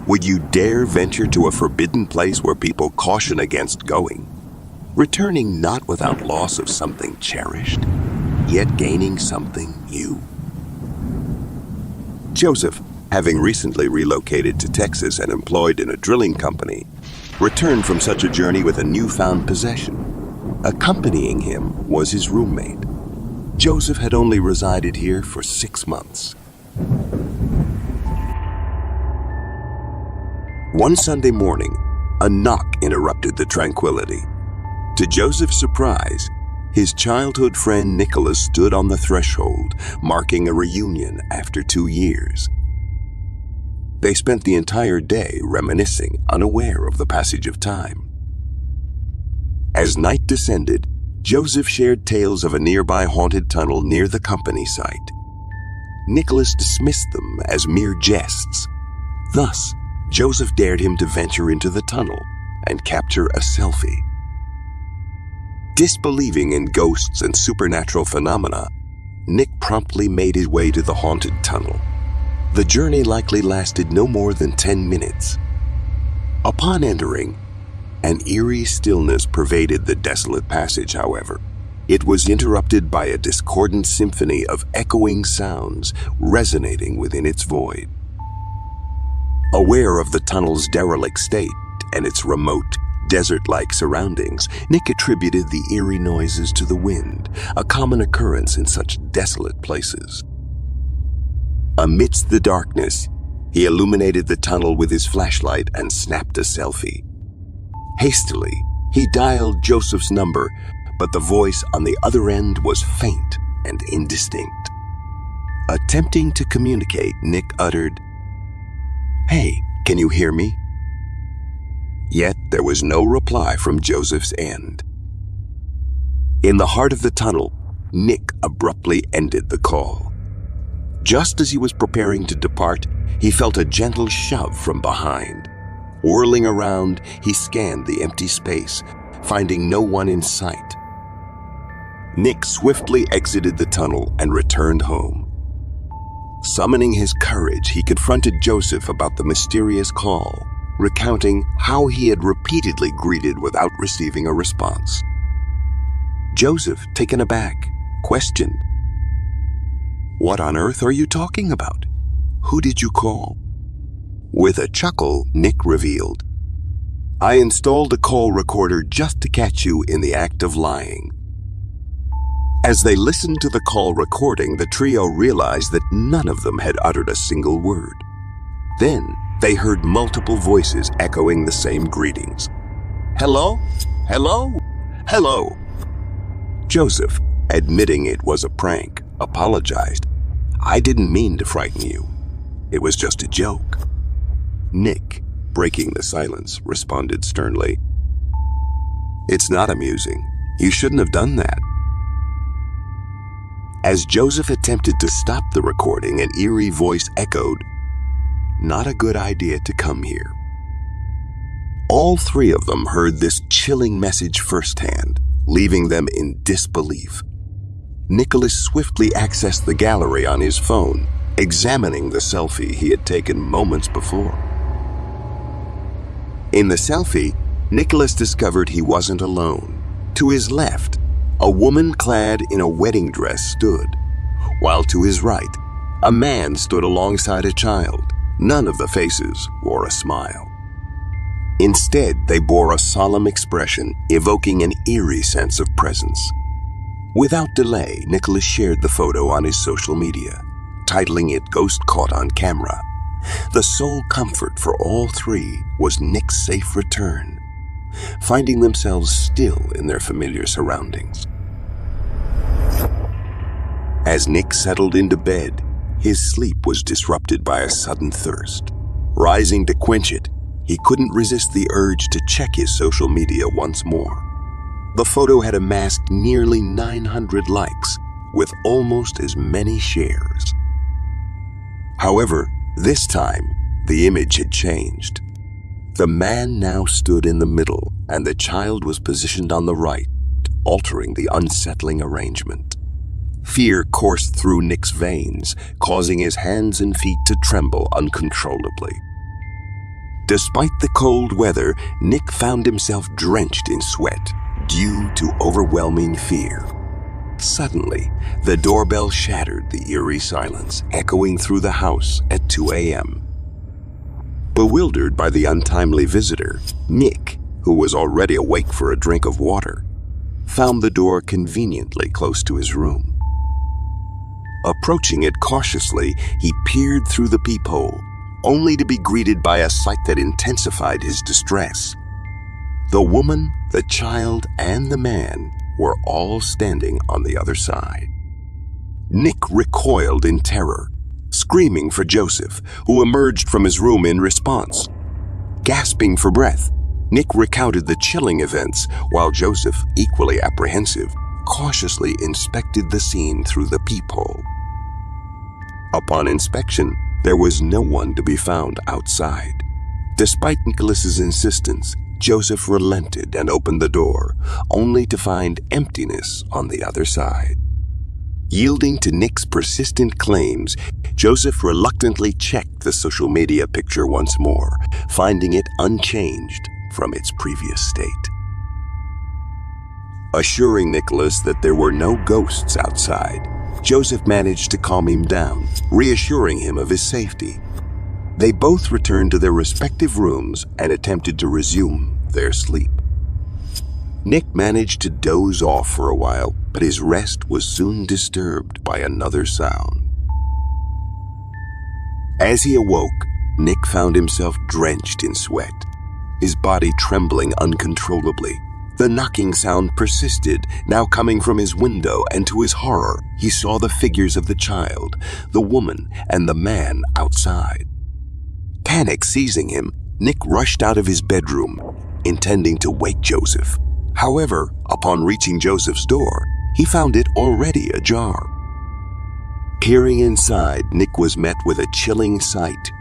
Would you dare venture to a forbidden place where people caution against going, returning not without loss of something cherished, yet gaining something new? Joseph, having recently relocated to Texas and employed in a drilling company, returned from such a journey with a newfound possession. Accompanying him was his roommate. Joseph had only resided here for 6 months. One Sunday morning, a knock interrupted the tranquility. To Joseph's surprise, his childhood friend Nicholas stood on the threshold, marking a reunion after 2 years. They spent the entire day reminiscing, unaware of the passage of time. As night descended, Joseph shared tales of a nearby haunted tunnel near the company site. Nicholas dismissed them as mere jests. Thus, Joseph dared him to venture into the tunnel and capture a selfie. Disbelieving in ghosts and supernatural phenomena, Nick promptly made his way to the haunted tunnel. The journey likely lasted no more than 10 minutes. Upon entering, an eerie stillness pervaded the desolate passage, however. It was interrupted by a discordant symphony of echoing sounds resonating within its void. Aware of the tunnel's derelict state and its remote, desert-like surroundings, Nick attributed the eerie noises to the wind, a common occurrence in such desolate places. Amidst the darkness, he illuminated the tunnel with his flashlight and snapped a selfie. Hastily, he dialed Joseph's number, but the voice on the other end was faint and indistinct. Attempting to communicate, Nick uttered, "Hey, can you hear me?" Yet there was no reply from Joseph's end. In the heart of the tunnel, Nick abruptly ended the call. Just as he was preparing to depart, he felt a gentle shove from behind. Whirling around, he scanned the empty space, finding no one in sight. Nick swiftly exited the tunnel and returned home. Summoning his courage, he confronted Joseph about the mysterious call, recounting how he had repeatedly greeted without receiving a response. Joseph, taken aback, questioned, "What on earth are you talking about? Who did you call?" With a chuckle, Nick revealed, "I installed a call recorder just to catch you in the act of lying." As they listened to the call recording, the trio realized that none of them had uttered a single word. Then, they heard multiple voices echoing the same greetings. "Hello? Hello? Hello?" Joseph, admitting it was a prank, apologized. "I didn't mean to frighten you. It was just a joke." Nick, breaking the silence, responded sternly, "It's not amusing. You shouldn't have done that." As Joseph attempted to stop the recording, an eerie voice echoed, "Not a good idea to come here." All three of them heard this chilling message firsthand, leaving them in disbelief. Nicholas swiftly accessed the gallery on his phone, examining the selfie he had taken moments before. In the selfie, Nicholas discovered he wasn't alone. To his left, a woman clad in a wedding dress stood, while to his right, a man stood alongside a child. None of the faces wore a smile. Instead, they bore a solemn expression, evoking an eerie sense of presence. Without delay, Nicholas shared the photo on his social media, titling it "Ghost Caught on Camera." The sole comfort for all three was Nick's safe return, finding themselves still in their familiar surroundings. As Nick settled into bed, his sleep was disrupted by a sudden thirst. Rising to quench it, he couldn't resist the urge to check his social media once more. The photo had amassed nearly 900 likes, with almost as many shares. However, this time, the image had changed. The man now stood in the middle, and the child was positioned on the right, altering the unsettling arrangement. Fear coursed through Nick's veins, causing his hands and feet to tremble uncontrollably. Despite the cold weather, Nick found himself drenched in sweat due to overwhelming fear. Suddenly, the doorbell shattered the eerie silence, echoing through the house at 2 a.m. Bewildered by the untimely visitor, Nick, who was already awake for a drink of water, found the door conveniently close to his room. Approaching it cautiously, he peered through the peephole, only to be greeted by a sight that intensified his distress. The woman, the child, and the man were all standing on the other side. Nick recoiled in terror, screaming for Joseph, who emerged from his room in response. Gasping for breath, Nick recounted the chilling events, while Joseph, equally apprehensive, cautiously inspected the scene through the peephole. Upon inspection, there was no one to be found outside. Despite Nicholas's insistence, Joseph relented and opened the door, only to find emptiness on the other side. Yielding to Nick's persistent claims, Joseph reluctantly checked the social media picture once more, finding it unchanged from its previous state. Assuring Nicholas that there were no ghosts outside, Joseph managed to calm him down, reassuring him of his safety. They both returned to their respective rooms and attempted to resume their sleep. Nick managed to doze off for a while, but his rest was soon disturbed by another sound. As he awoke, Nick found himself drenched in sweat, his body trembling uncontrollably. The knocking sound persisted, now coming from his window, and to his horror, he saw the figures of the child, the woman, and the man outside. Panic seizing him, Nick rushed out of his bedroom, intending to wake Joseph. However, upon reaching Joseph's door, he found it already ajar. Peering inside, Nick was met with a chilling sight.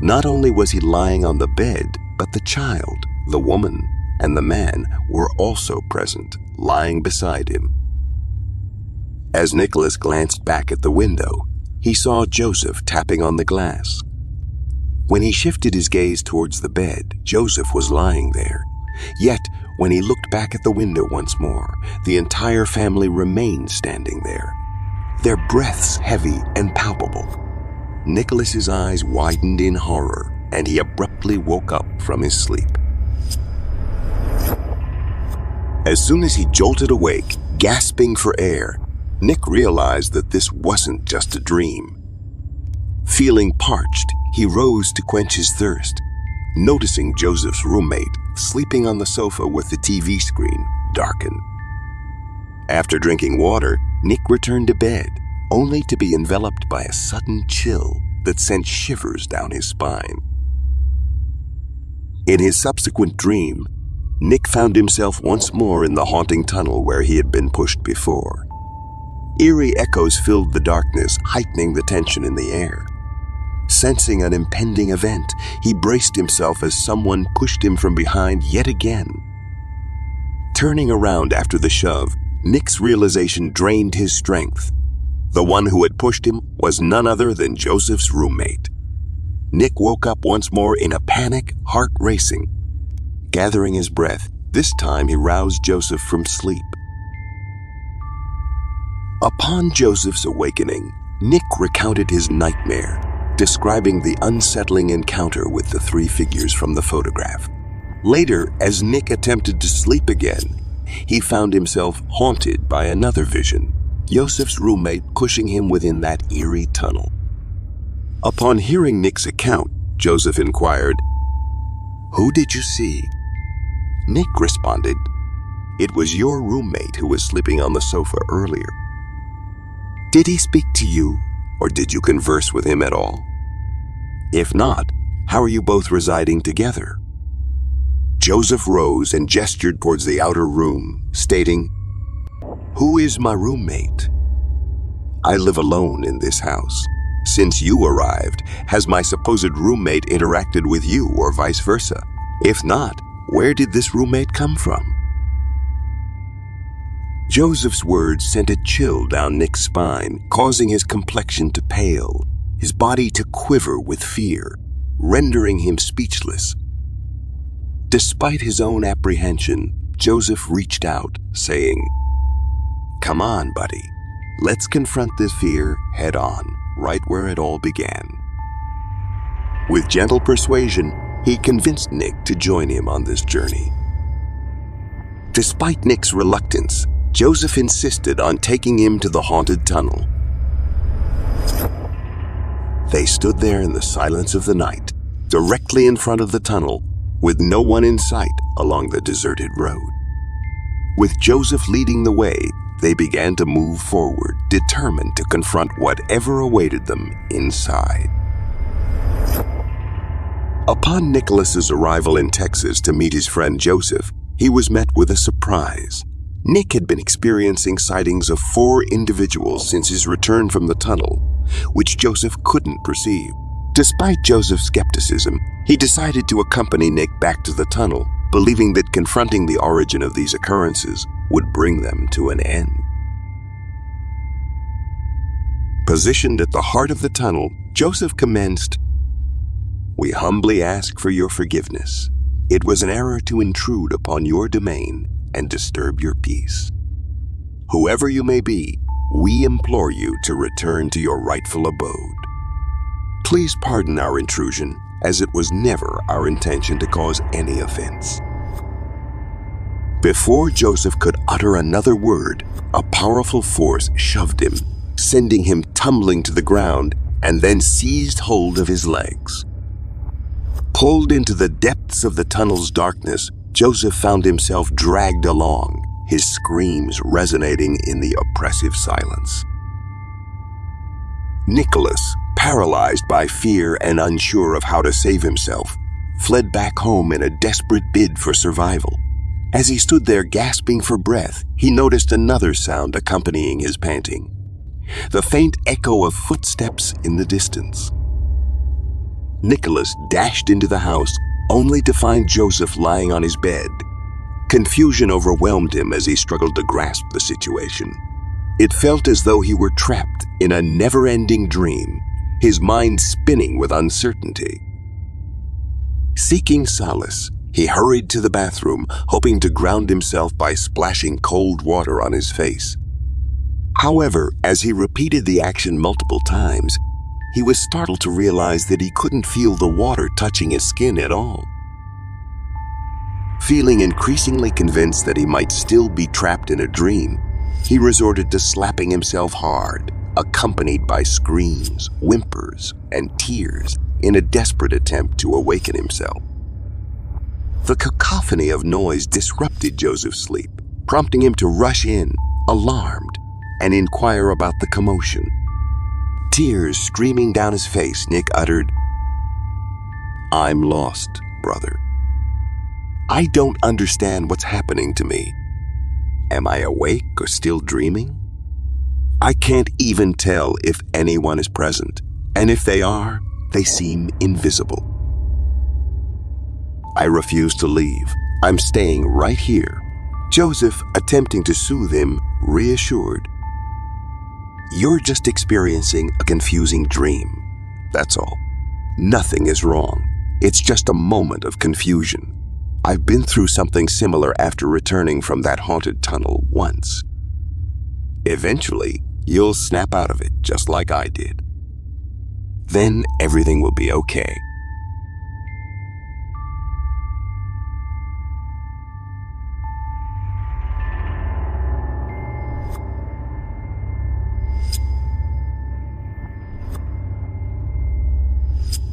Not only was he lying on the bed, but the child, the woman, and the man were also present, lying beside him. As Nicholas glanced back at the window, he saw Joseph tapping on the glass. When he shifted his gaze towards the bed, Joseph was lying there. Yet, when he looked back at the window once more, the entire family remained standing there, their breaths heavy and palpable. Nicholas's eyes widened in horror, and he abruptly woke up from his sleep. As soon as he jolted awake, gasping for air, Nick realized that this wasn't just a dream. Feeling parched, he rose to quench his thirst, noticing Joseph's roommate sleeping on the sofa with the TV screen darkened. After drinking water, Nick returned to bed, only to be enveloped by a sudden chill that sent shivers down his spine. In his subsequent dream, Nick found himself once more in the haunting tunnel where he had been pushed before. Eerie echoes filled the darkness, heightening the tension in the air. Sensing an impending event, he braced himself as someone pushed him from behind yet again. Turning around after the shove, Nick's realization drained his strength. The one who had pushed him was none other than Joseph's roommate. Nick woke up once more in a panic, heart racing. Gathering his breath, this time he roused Joseph from sleep. Upon Joseph's awakening, Nick recounted his nightmare, describing the unsettling encounter with the three figures from the photograph. Later, as Nick attempted to sleep again, he found himself haunted by another vision, Joseph's roommate pushing him within that eerie tunnel. Upon hearing Nick's account, Joseph inquired, "Who did you see?" Nick responded, "It was your roommate who was sleeping on the sofa earlier." "Did he speak to you, or did you converse with him at all? If not, how are you both residing together?" Joseph rose and gestured towards the outer room, stating, "Who is my roommate? I live alone in this house. Since you arrived, has my supposed roommate interacted with you or vice versa? If not, where did this roommate come from?" Joseph's words sent a chill down Nick's spine, causing his complexion to pale, his body to quiver with fear, rendering him speechless. Despite his own apprehension, Joseph reached out, saying, "Come on, buddy. Let's confront this fear head on, right where it all began." With gentle persuasion, he convinced Nick to join him on this journey. Despite Nick's reluctance, Joseph insisted on taking him to the haunted tunnel. They stood there in the silence of the night, directly in front of the tunnel, with no one in sight along the deserted road. With Joseph leading the way, they began to move forward, determined to confront whatever awaited them inside. Upon Nicholas's arrival in Texas to meet his friend Joseph, he was met with a surprise. Nick had been experiencing sightings of 4 individuals since his return from the tunnel, which Joseph couldn't perceive. Despite Joseph's skepticism, he decided to accompany Nick back to the tunnel, believing that confronting the origin of these occurrences would bring them to an end. Positioned at the heart of the tunnel, Joseph commenced, "We humbly ask for your forgiveness. It was an error to intrude upon your domain and disturb your peace. Whoever you may be, we implore you to return to your rightful abode. Please pardon our intrusion, as it was never our intention to cause any offense." Before Joseph could utter another word, a powerful force shoved him, sending him tumbling to the ground, and then seized hold of his legs. Pulled into the depths of the tunnel's darkness, Joseph found himself dragged along, his screams resonating in the oppressive silence. Nicholas, paralyzed by fear and unsure of how to save himself, fled back home in a desperate bid for survival. As he stood there gasping for breath, he noticed another sound accompanying his panting, the faint echo of footsteps in the distance. Nicholas dashed into the house, only to find Joseph lying on his bed. Confusion overwhelmed him as he struggled to grasp the situation. It felt as though he were trapped in a never-ending dream, his mind spinning with uncertainty. Seeking solace, he hurried to the bathroom, hoping to ground himself by splashing cold water on his face. However, as he repeated the action multiple times, he was startled to realize that he couldn't feel the water touching his skin at all. Feeling increasingly convinced that he might still be trapped in a dream, he resorted to slapping himself hard, accompanied by screams, whimpers, and tears in a desperate attempt to awaken himself. The cacophony of noise disrupted Joseph's sleep, prompting him to rush in, alarmed, and inquire about the commotion. Tears streaming down his face, Nick uttered, "I'm lost, brother. I don't understand what's happening to me. Am I awake or still dreaming? I can't even tell if anyone is present, and if they are, they seem invisible. I refuse to leave. I'm staying right here." Joseph, attempting to soothe him, reassured, "You're just experiencing a confusing dream. That's all. Nothing is wrong. It's just a moment of confusion. I've been through something similar after returning from that haunted tunnel once. Eventually, you'll snap out of it just like I did. Then everything will be okay."